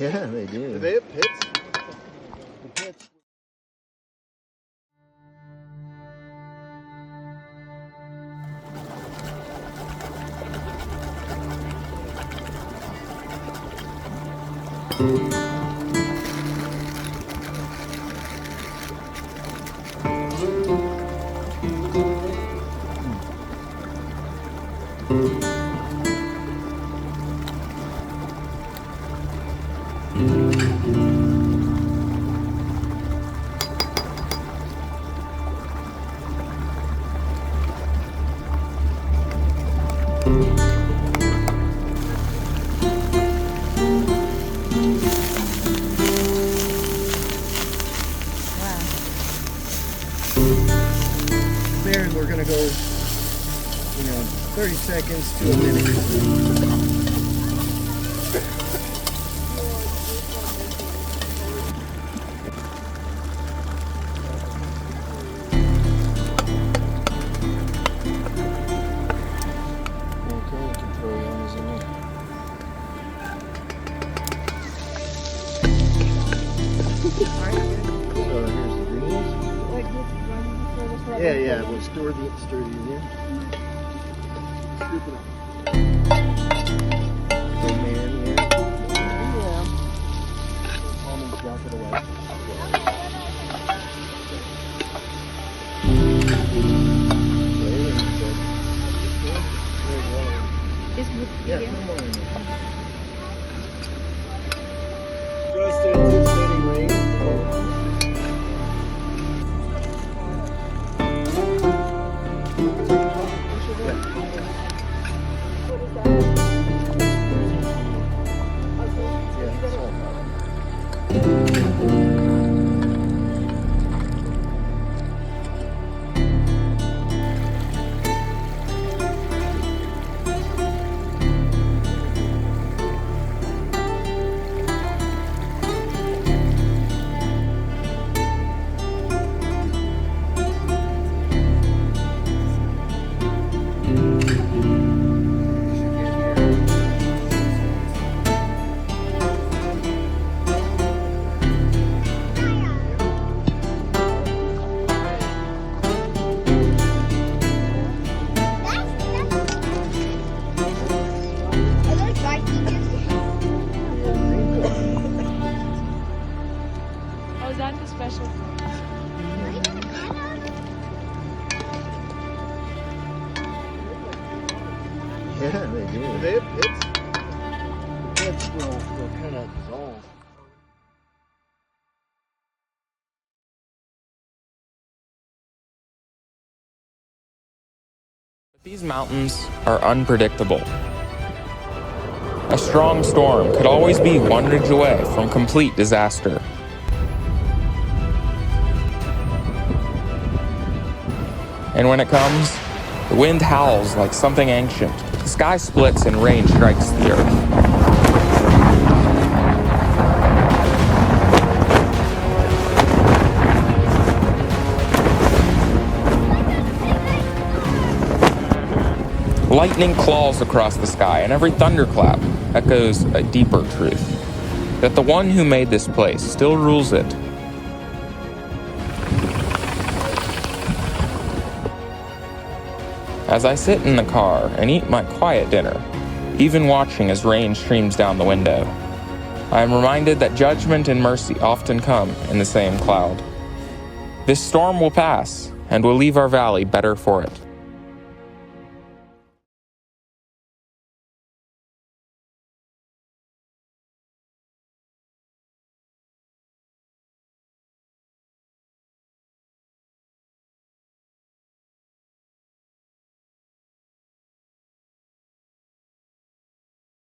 Yeah, they do. Do they have pits? The pits. There, we're gonna go, 30 seconds to a minute. Yeah, we'll stir these in. Scoop it up. Oh man, yeah. Almonds drop it away. Yeah, come on. Just anticipating rain. Yeah, they do. Do they have pits? The pits will kind of dissolve. These mountains are unpredictable. A strong storm could always be one ridge away from complete disaster. And when it comes, the wind howls like something ancient. The sky splits and rain strikes the earth. Lightning claws across the sky, and every thunderclap echoes a deeper truth, that the one who made this place still rules it. As I sit in the car and eat my quiet dinner, even watching as rain streams down the window, I am reminded that judgment and mercy often come in the same cloud. This storm will pass, and will leave our valley better for it.